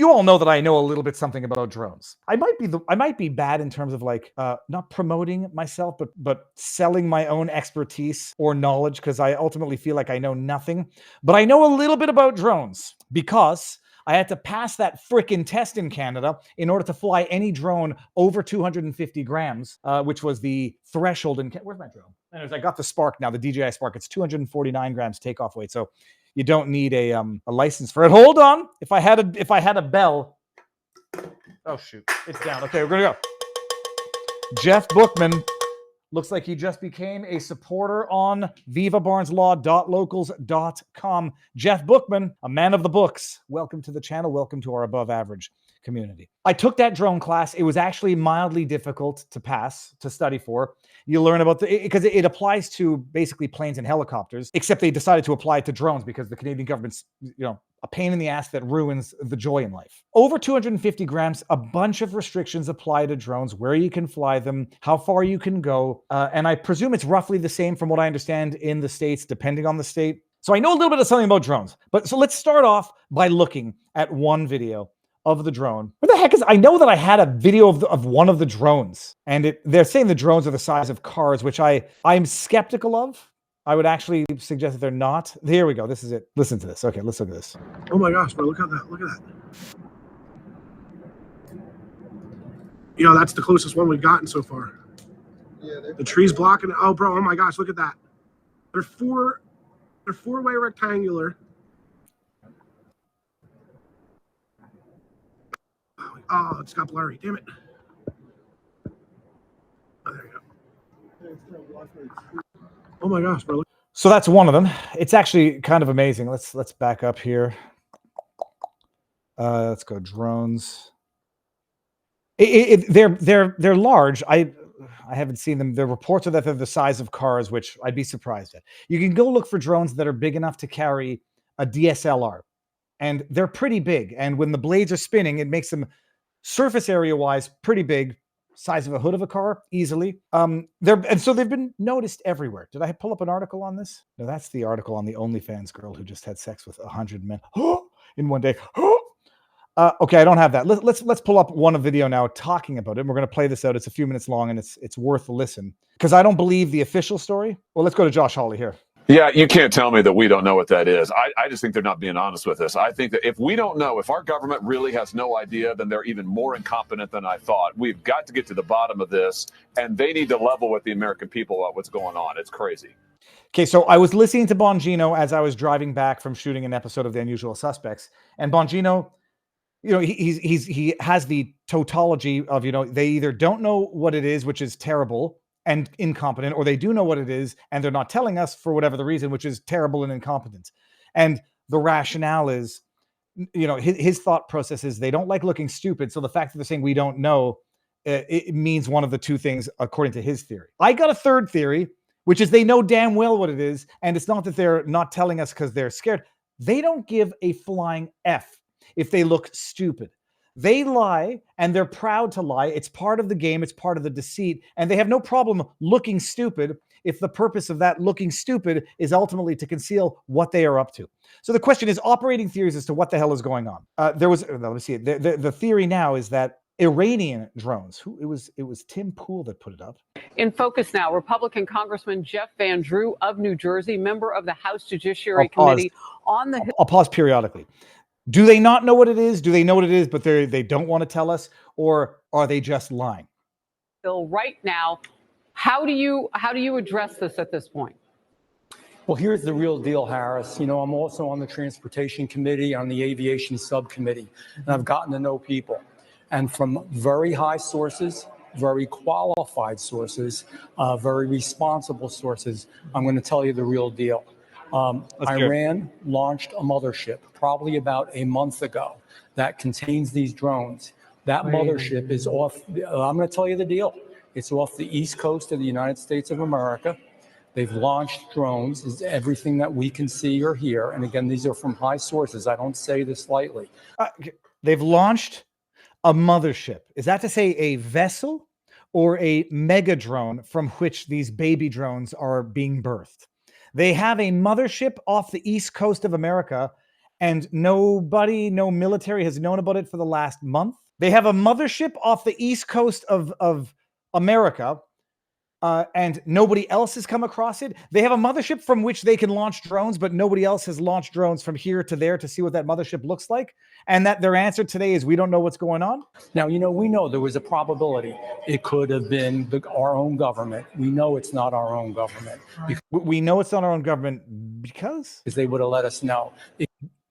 You all know that I know a little bit something about drones. I might be bad in terms of like not promoting myself, but selling my own expertise or knowledge, because I ultimately feel like I know nothing. But I know a little bit about drones because I had to pass that frickin' test in Canada in order to fly any drone over 250 grams, which was the threshold in Canada. Where's my drone? Anyways, I got the Spark now, the DJI Spark. It's 249 grams takeoff weight, so you don't need a license for it. Hold on. If I had a bell. Oh shoot, it's down. Okay, we're gonna go. Jeff Bookman looks like he just became a supporter on vivabarneslaw.locals.com. Jeff Bookman, a man of the books. Welcome to the channel. Welcome to our above average community. I took that drone class. It was actually mildly difficult to pass, to study for. You learn about because it applies to basically planes and helicopters, except they decided to apply it to drones because the Canadian government's, a pain in the ass that ruins the joy in life. Over 250 grams, a bunch of restrictions apply to drones, where you can fly them, how far you can go. And I presume it's roughly the same from what I understand in the States, depending on the state. So I know a little bit of something about drones. So let's start off by looking at one video of the drone. What the heck is, I know that I had a video of one of the drones, and they're saying the drones are the size of cars, which I'm skeptical of. I would actually suggest that they're not. Here we go. This is it. Listen to this. Okay, let's look at this. Oh my gosh, bro, look at that. Look at that. That's the closest one we've gotten so far. Yeah, the tree's blocking it. Oh, bro, oh my gosh, look at that. They're four-way rectangular. Oh, it's got blurry. Damn it. Oh, there you go. Oh my gosh, bro. So that's one of them. It's actually kind of amazing. Let's back up here. Let's go drones. They're large. I haven't seen them. The reports are that they're the size of cars, which I'd be surprised at. You can go look for drones that are big enough to carry a DSLR, and they're pretty big. And when the blades are spinning, it makes them surface area wise pretty big, size of a hood of a car easily. So they've been noticed everywhere. Did I pull up an article on this? No, that's the article on the OnlyFans girl who just had sex with 100 men in one day. Okay, I don't have that. Let's pull up one video now talking about it. And we're going to play this out. It's a few minutes long, and it's worth a listen because I don't believe the official story. Well, let's go to Josh Hawley here. Yeah, you can't tell me that we don't know what that is. I just think they're not being honest with us. I think that if we don't know, if our government really has no idea, then they're even more incompetent than I thought. We've got to get to the bottom of this, and they need to level with the American people about what's going on. It's crazy. Okay, so I was listening to Bongino as I was driving back from shooting an episode of The Unusual Suspects, and Bongino, he has the tautology of, they either don't know what it is, which is terrible and incompetent, or they do know what it is and they're not telling us for whatever the reason, which is terrible and incompetent. And the rationale is, his thought process is they don't like looking stupid. So the fact that they're saying we don't know, it means one of the two things according to his theory. I got a third theory, which is they know damn well what it is. And it's not that they're not telling us because they're scared. They don't give a flying F if they look stupid. They lie, and they're proud to lie. It's part of the game. It's part of the deceit. And they have no problem looking stupid if the purpose of that looking stupid is ultimately to conceal what they are up to. So the question is operating theories as to what the hell is going on. Let me see it. The theory now is that Iranian drones. It was Tim Pool that put it up. In focus now, Republican Congressman Jeff Van Drew of New Jersey, member of the House Judiciary Committee on the... I'll pause periodically. Do they not know what it is? Do they know what it is, but they don't want to tell us? Or are they just lying? Bill, right now, how do you address this at this point? Well, here's the real deal, Harris. I'm also on the Transportation Committee, on the Aviation Subcommittee, and I've gotten to know people. And from very high sources, very qualified sources, very responsible sources, I'm going to tell you the real deal. Iran launched a mothership probably about a month ago that contains these drones. That mothership is off. I'm going to tell you the deal. It's off the east coast of the United States of America. They've launched drones. It's everything that we can see or hear. And again, these are from high sources. I don't say this lightly. They've launched a mothership. Is that to say a vessel or a mega drone from which these baby drones are being birthed? They have a mothership off the east coast of America, and nobody, no military has known about it for the last month. They have a mothership off the east coast of America, and nobody else has come across it. They have a mothership from which they can launch drones, but nobody else has launched drones from here to there to see what that mothership looks like. And that their answer today is, we don't know what's going on. Now, we know there was a probability it could have been our own government. We know it's not our own government. We know it's not our own government because they would have let us know.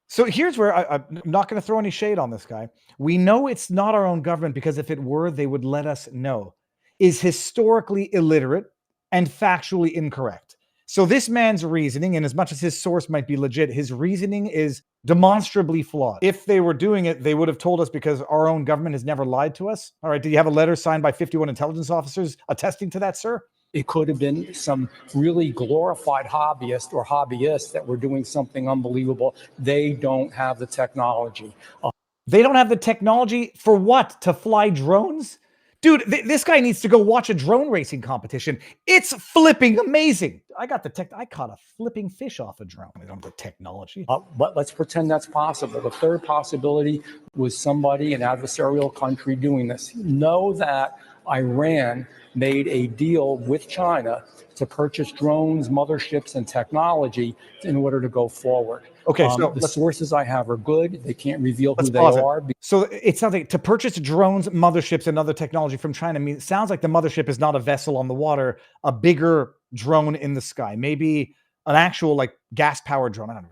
So here's where I'm not going to throw any shade on this guy. We know it's not our own government because if it were, they would let us know. Is historically illiterate and factually incorrect. So this man's reasoning, and as much as his source might be legit, his reasoning is demonstrably flawed. If they were doing it, they would have told us because our own government has never lied to us. All right, did you have a letter signed by 51 intelligence officers attesting to that, sir? It could have been some really glorified hobbyist or hobbyists that were doing something unbelievable. They don't have the technology. They don't have the technology for what? To fly drones? Dude, this guy needs to go watch a drone racing competition. It's flipping amazing. I caught a flipping fish off a drone. I don't have the technology. But let's pretend that's possible. The third possibility was somebody, an adversarial country, doing this. Know that Iran made a deal with China to purchase drones, motherships, and technology in order to go forward. Okay, so the sources I have are good. They can't reveal who they are. So it's something to purchase drones, motherships, and other technology from China. It sounds like the mothership is not a vessel on the water, a bigger drone in the sky, maybe an actual like gas-powered drone. I don't know,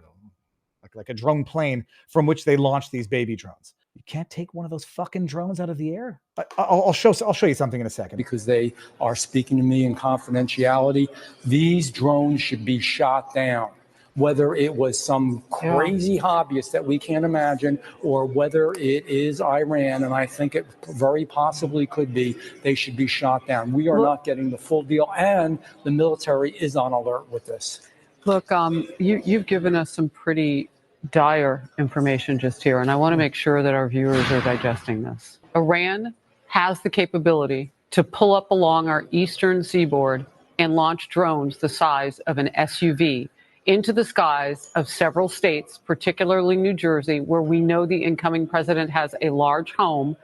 like a drone plane from which they launch these baby drones. You can't take one of those fucking drones out of the air. I'll show you something in a second. Because they are speaking to me in confidentiality. These drones should be shot down. Whether it was some crazy hobbyist that we can't imagine, or whether it is Iran, and I think it very possibly could be, they should be shot down. We are not getting the full deal, and the military is on alert with this. Look, you've given us some pretty dire information just here, and I want to make sure that our viewers are digesting this. Iran has the capability to pull up along our eastern seaboard and launch drones the size of an SUV into the skies of several states, particularly New Jersey, where we know the incoming president has a large home,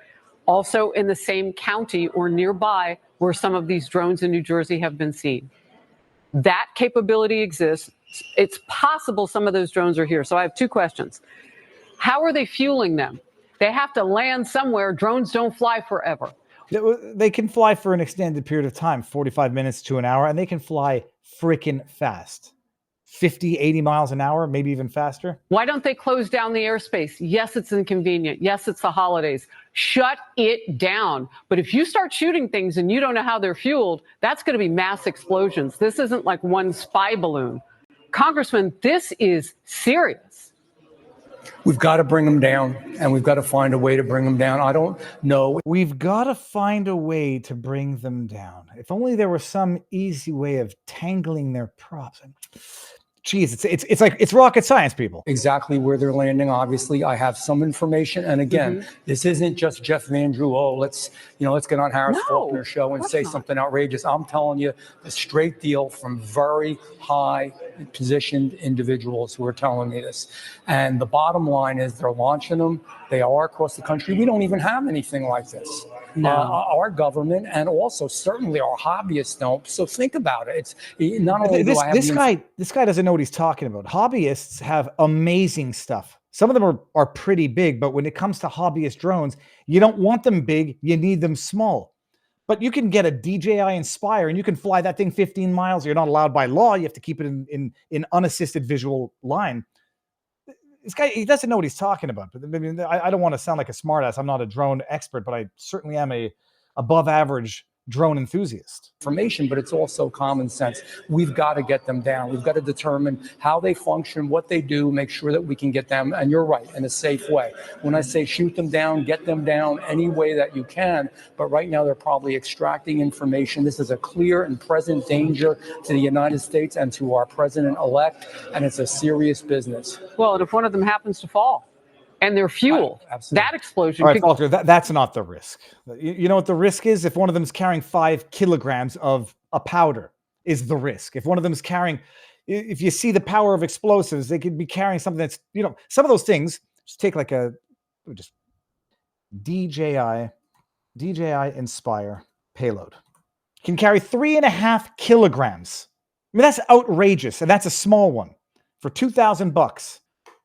also in the same county or nearby where some of these drones in New Jersey have been seen. That capability exists. It's possible some of those drones are here. So I have two questions. How are they fueling them? They have to land somewhere. Drones don't fly forever. They can fly for an extended period of time, 45 minutes to an hour, and they can fly freaking fast. 50, 80 miles an hour, maybe even faster. Why don't they close down the airspace? Yes, it's inconvenient. Yes, it's the holidays. Shut it down. But if you start shooting things and you don't know how they're fueled, that's going to be mass explosions. This isn't like one spy balloon. Congressman, this is serious. We've got to bring them down, and we've got to find a way to bring them down. I don't know. We've got to find a way to bring them down. If only there was some easy way of tangling their props. Geez, it's like it's rocket science, people. Exactly where they're landing. Obviously, I have some information, and again, this isn't just Jeff Van Drew. Oh, let's get on Harris Faulkner's show and say something outrageous. I'm telling you the straight deal from very high positioned individuals who are telling me this. And the bottom line is they're launching them. They are across the country. We don't even have anything like this. No. Our government and also certainly our hobbyists don't. So think about it. It's not only this guy doesn't know what he's talking about. Hobbyists have amazing stuff. Some of them are pretty big, but when it comes to hobbyist drones, you don't want them big. You need them small. But you can get a DJI Inspire and you can fly that thing 15 miles. You're not allowed by law. You have to keep it in unassisted visual line. This guy, he doesn't know what he's talking about. But I mean, I don't want to sound like a smartass. I'm not a drone expert, but I certainly am a above average drone enthusiast. Information, but it's also common sense. We've got to get them down. We've got to determine how they function, what they do, make sure that we can get them, and you're right, in a safe way. When I say shoot them down, get them down any way that you can, but right now they're probably extracting information. This is a clear and present danger to the United States and to our president-elect, and it's a serious business. Well, and if one of them happens to fall, and they're fueled, that explosion. All right, Falter, that's not the risk. You know what the risk is? If one of them is carrying 5 kilograms of a powder is the risk. If one of them is carrying, if you see the power of explosives, they could be carrying something that's, some of those things, just take like just DJI Inspire payload. Can carry 3.5 kilograms. I mean, that's outrageous. And that's a small one for $2,000.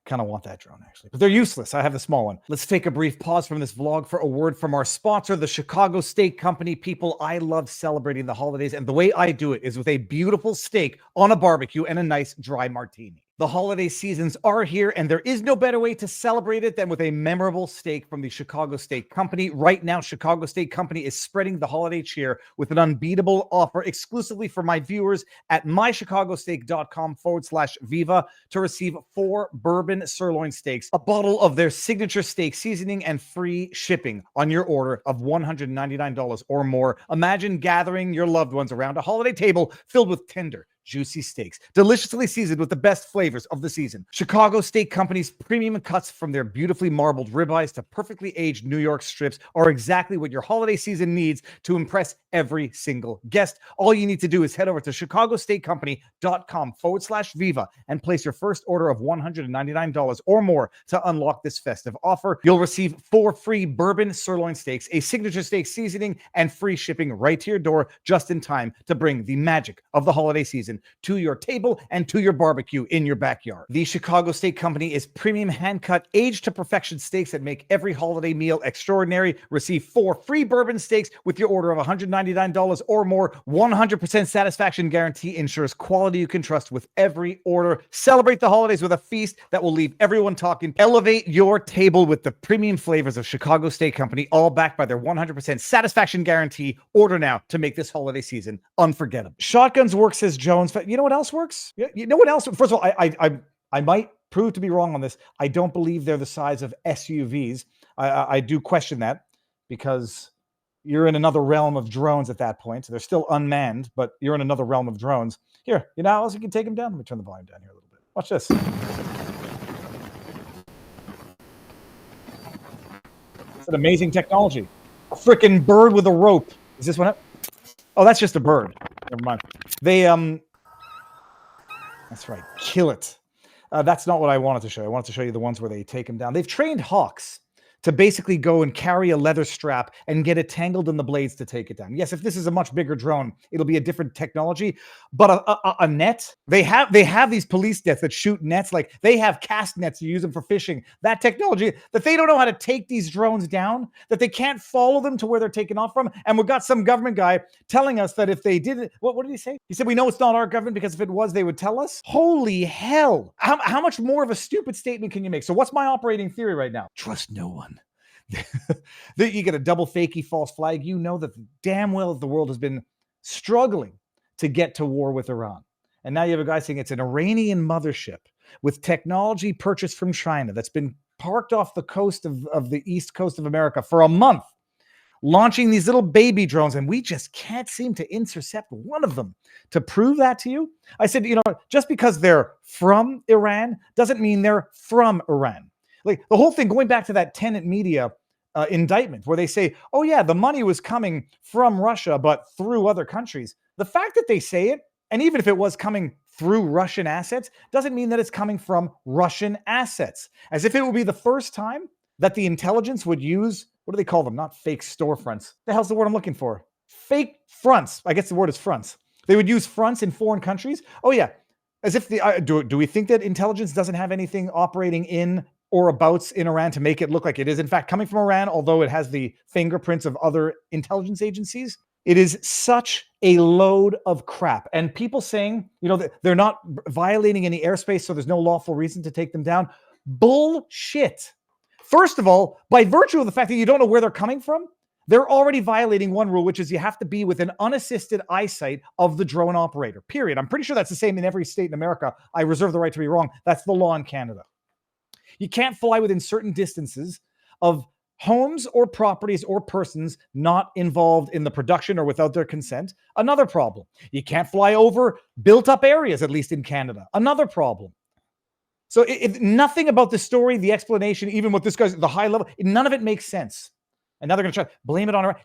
Kind of want that drone, actually, but they're useless. I have the small one. Let's take a brief pause from this vlog for a word from our sponsor, the Chicago Steak Company. People, I love celebrating the holidays, and the way I do it is with a beautiful steak on a barbecue and a nice dry martini. The holiday seasons are here, and there is no better way to celebrate it than with a memorable steak from the Chicago Steak Company. Right now, Chicago Steak Company is spreading the holiday cheer with an unbeatable offer exclusively for my viewers at mychicagosteak.com/Viva to receive 4 bourbon sirloin steaks, a bottle of their signature steak seasoning, and free shipping on your order of $199 or more. Imagine gathering your loved ones around a holiday table filled with tender, juicy steaks, deliciously seasoned with the best flavors of the season. Chicago Steak Company's premium cuts, from their beautifully marbled ribeyes to perfectly aged New York strips, are exactly what your holiday season needs to impress every single guest. All you need to do is head over to chicagosteakcompany.com/Viva and place your first order of $199 or more to unlock this festive offer. You'll receive 4 free bourbon sirloin steaks, a signature steak seasoning, and free shipping right to your door just in time to bring the magic of the holiday season to your table and to your barbecue in your backyard. The Chicago Steak Company is premium hand-cut, aged to perfection steaks that make every holiday meal extraordinary. Receive 4 free bourbon steaks with your order of $199 or more. 100% satisfaction guarantee ensures quality you can trust with every order. Celebrate the holidays with a feast that will leave everyone talking. Elevate your table with the premium flavors of Chicago Steak Company, all backed by their 100% satisfaction guarantee. Order now to make this holiday season unforgettable. Shotguns work, says Jones. You know what else works? You know what else? First of all, I might prove to be wrong on this. I don't believe they're the size of SUVs. I do question that, because you're in another realm of drones at that point. They're still unmanned, but you're in another realm of drones. Here, you know how else you can take them down? Let me turn the volume down here a little bit. Watch this. It's an amazing technology. A freaking bird with a rope. Is this one? Oh, that's just a bird. Never mind. They that's right. Kill it. That's not what I wanted to show you. I wanted to show you the ones where they take them down. They've trained hawks to basically go and carry a leather strap and get it tangled in the blades to take it down. Yes, if this is a much bigger drone, it'll be a different technology. But a net, they have these police nets that shoot nets. Like, they have cast nets, you use them for fishing. That technology, that they don't know how to take these drones down, that they can't follow them to where they're taken off from. And we've got some government guy telling us that if they didn't, what did he say? He said, we know it's not our government because if it was, they would tell us. Holy hell. How much more of a stupid statement can you make? So what's my operating theory right now? Trust no one. That you get a double fakey false flag. You know that damn well the world has been struggling to get to war with Iran. And now you have a guy saying it's an Iranian mothership with technology purchased from China that's been parked off the coast of the east coast of America for a month, launching these little baby drones, and we just can't seem to intercept one of them. To prove that to you, I said, just because they're from Iran doesn't mean they're from Iran. Like, the whole thing, going back to that Tenet Media indictment where they say, oh yeah, the money was coming from Russia, but through other countries. The fact that they say it, and even if it was coming through Russian assets, doesn't mean that it's coming from Russian assets. As if it would be the first time that the intelligence would use, what do they call them? Not fake storefronts. The hell's the word I'm looking for? Fake fronts. I guess the word is fronts. They would use fronts in foreign countries. Oh yeah. As if do we think that intelligence doesn't have anything operating in or abouts in Iran to make it look like it is in fact coming from Iran, although it has the fingerprints of other intelligence agencies? It is such a load of crap. And people saying, that they're not violating any airspace, so there's no lawful reason to take them down. Bullshit. First of all, by virtue of the fact that you don't know where they're coming from, they're already violating one rule, which is you have to be within unassisted eyesight of the drone operator, period. I'm pretty sure that's the same in every state in America. I reserve the right to be wrong. That's the law in Canada. You can't fly within certain distances of homes or properties or persons not involved in the production or without their consent. Another problem. You can't fly over built-up areas, at least in Canada. Another problem. So nothing about the story, the explanation, even what this guy's, the high level, none of it makes sense. And now they're going to try to blame it on Iran.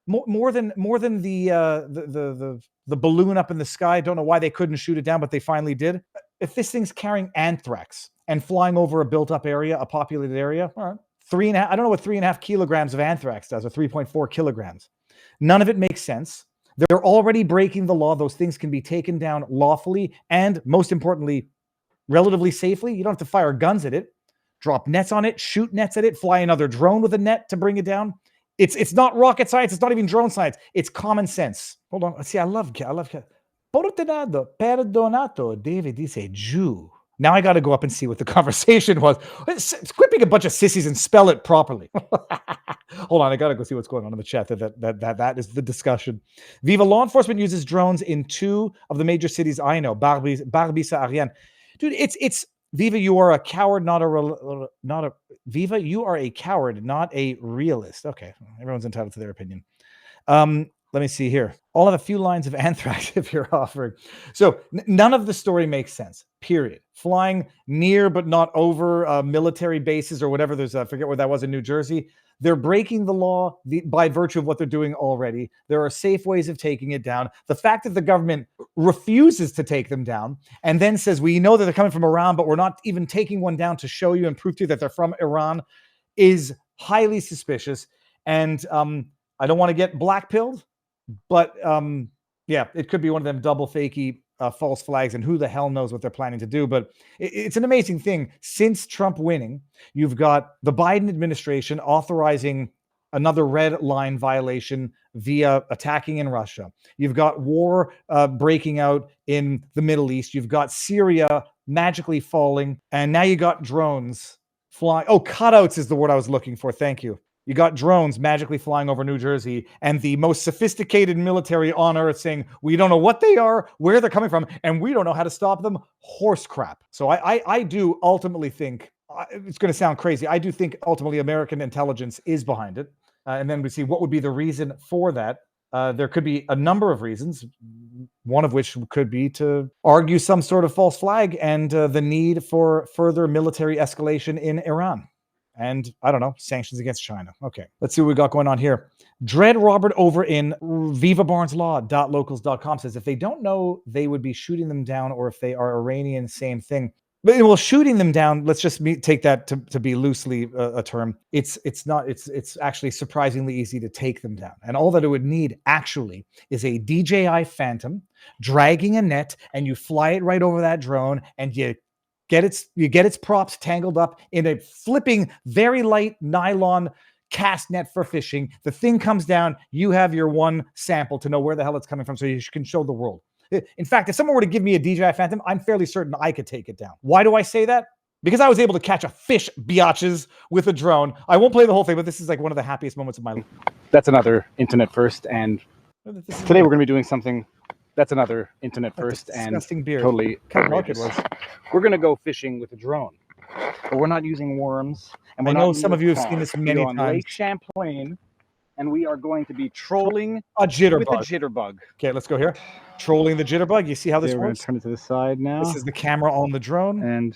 More than the the balloon up in the sky. Don't know why they couldn't shoot it down, but they finally did. If this thing's carrying anthrax and flying over a built-up area, a populated area, all right, 3.5, I don't know what 3.5 kilograms of anthrax does, or 3.4 kilograms. None of it makes sense. They're already breaking the law. Those things can be taken down lawfully and, most importantly, relatively safely. You don't have to fire guns at it, drop nets on it, shoot nets at it, fly another drone with a net to bring it down. It's not rocket science. It's not even drone science. It's common sense. Hold on. See, I love Portenado, perdonato, David dice Jew. Now I got to go up and see what the conversation was. Quit being a bunch of sissies and spell it properly. Hold on, I got to go see what's going on in the chat. That is the discussion. Viva, law enforcement uses drones in 2 of the major cities I know. Barbisa, Ariane. Dude, it's Viva, you are a coward, not a Viva, you are a coward, not a realist. Okay, everyone's entitled to their opinion. Let me see here. I'll have a few lines of anthrax if you're offering. So none of the story makes sense, period. Flying near but not over military bases or whatever. I forget where that was in New Jersey. They're breaking the law by virtue of what they're doing already. There are safe ways of taking it down. The fact that the government refuses to take them down and then says, we know that they're coming from Iran, but we're not even taking one down to show you and prove to you that they're from Iran is highly suspicious. And I don't want to get black-pilled, but yeah, it could be one of them double fakey false flags, and who the hell knows what they're planning to do. But it's an amazing thing. Since Trump winning, you've got the Biden administration authorizing another red line violation via attacking in Russia. You've got war breaking out in the Middle East. You've got Syria magically falling. And now you got drones flying. Oh, cutouts is the word I was looking for. Thank you. You got drones magically flying over New Jersey, and the most sophisticated military on earth saying, we don't know what they are, where they're coming from, and we don't know how to stop them. Horse crap. So I do ultimately think, it's going to sound crazy, I do think ultimately American intelligence is behind it. And then we see what would be the reason for that. There could be a number of reasons, one of which could be to argue some sort of false flag and the need for further military escalation in Iran. And I don't know, sanctions against China. Okay, let's see what we got going on here. Dread Robert over in vivabarneslaw.locals.com says, if they don't know they would be shooting them down, or if they are Iranian, same thing. But well, shooting them down, let's just take that to be loosely a term. It's actually surprisingly easy to take them down. And all that it would need actually is a DJI Phantom dragging a net, and you fly it right over that drone, and you get its props tangled up in a flipping, very light nylon cast net for fishing. The thing comes down, you have your one sample to know where the hell it's coming from, so you can show the world. In fact, if someone were to give me a DJI Phantom, I'm fairly certain I could take it down. Why do I say that? Because I was able to catch a fish, biatches, with a drone. I won't play the whole thing, but this is like one of the happiest moments of my life. That's another internet first, and today we're going to be doing something. That's another internet first and beard. Totally outrageous. We're going to go fishing with a drone, but we're not using worms. And I know some of you have seen this many times. Lake Champlain, and we are going to to be trolling a jitterbug. With a jitterbug. Okay, let's go here. Trolling the jitterbug. You see how this works? We're going to turn it to the side now. This is the camera on the drone. And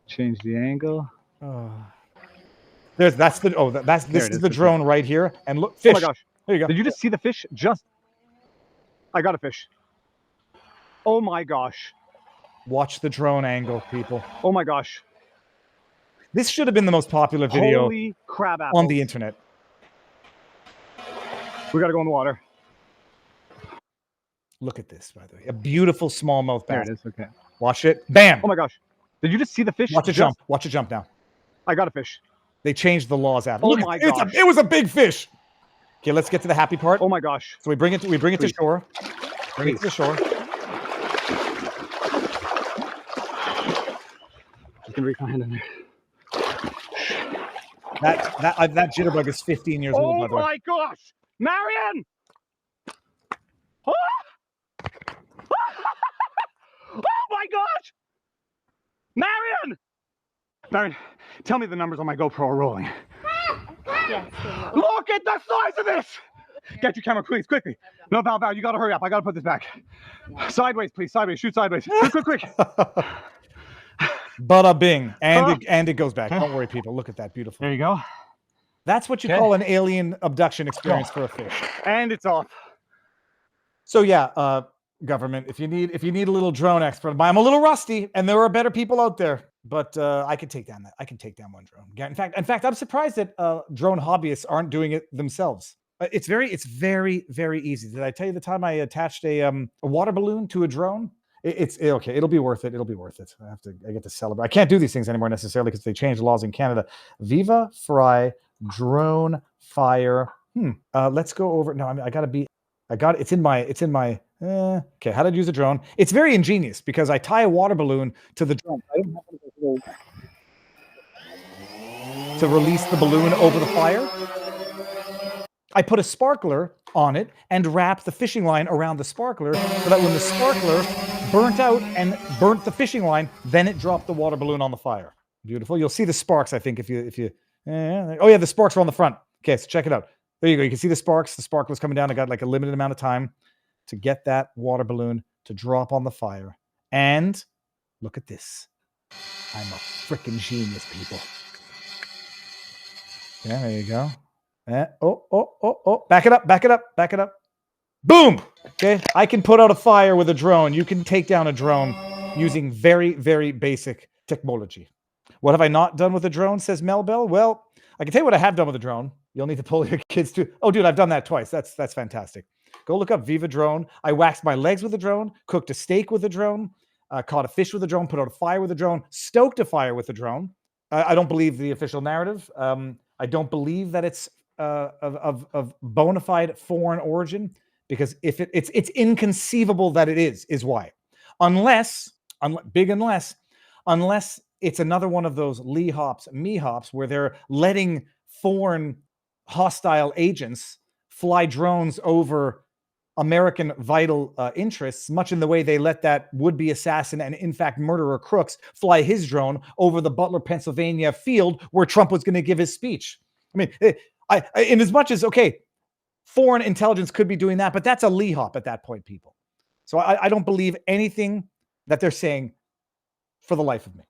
change the angle. Oh. This is the drone right here. And look, fish. Oh my gosh. There you go. Did you just see the fish? I got a fish. Oh my gosh. Watch the drone angle, people. Oh my gosh. This should have been the most popular video Holy crab apples. on the internet. We got to go in the water. Look at this, by the way. A beautiful smallmouth bass. There it is. Okay. Watch it. Bam. Oh my gosh. Did you just see the fish? Watch it jump. Watch it jump now. I got a fish. They changed the laws after. Oh my gosh. It was a big fish. Okay, let's get to the happy part. Oh my gosh. So we bring it to shore. Bring it to the shore. You can reach my hand in there. That jitterbug is 15 years old, by the way. Oh my gosh. Marion! Oh! Oh my gosh! Marion, tell me the numbers on my GoPro are rolling. Look at the size of this! Get your camera, please, quickly. No, Val, you gotta hurry up. I gotta put this back. Sideways, please, sideways. Shoot sideways. Quick. Bada bing. And it goes back. Don't worry, people. Look at that. Beautiful. There you go. That's what you call an alien abduction experience for a fish. And it's off. So yeah, government, if you need a little drone expert, I'm a little rusty, and there are better people out there. But I can take down one drone. Yeah, in fact, I'm surprised that drone hobbyists aren't doing it themselves. It's very, very easy. Did I tell you the time I attached a water balloon to a drone? It's okay. It'll be worth it. It'll be worth it. I get to celebrate. I can't do these things anymore necessarily because they changed laws in Canada. Viva Frei drone fire. Let's go over. No, it's in my. Okay, how to use a drone. It's very ingenious because I tie a water balloon to the drone. I don't have one of those to release the balloon over the fire. I put a sparkler on it and wrap the fishing line around the sparkler so that when the sparkler burnt out and burnt the fishing line, then it dropped the water balloon on the fire. Beautiful. You'll see the sparks, I think, if you. Oh yeah, the sparks are on the front. Okay, so check it out. There you go. You can see the sparks. The sparkler's coming down. I got like a limited amount of time to get that water balloon to drop on the fire. And look at this. I'm a freaking genius, people. Yeah, there you go. Back it up. Boom. Okay, I can put out a fire with a drone. You can take down a drone using very, very basic technology. What have I not done with a drone, says Mel Bell? Well, I can tell you what I have done with a drone. You'll need to pull your kids to. Oh, dude, I've done that twice. That's fantastic. Go look up Viva drone. I waxed my legs with a drone, cooked a steak with a drone, caught a fish with a drone, put out a fire with a drone, stoked a fire with a drone. I don't believe the official narrative. I don't believe that it's of bona fide foreign origin, because if it's inconceivable that it is why. Unless it's another one of those Lee hops, me hops, where they're letting foreign hostile agents fly drones over American vital interests, much in the way they let that would-be assassin and in fact murderer Crooks fly his drone over the Butler, Pennsylvania field where Trump was going to give his speech. I mean, in as much as, okay, foreign intelligence could be doing that, but that's a Lee hop at that point, people. So I don't believe anything that they're saying for the life of me.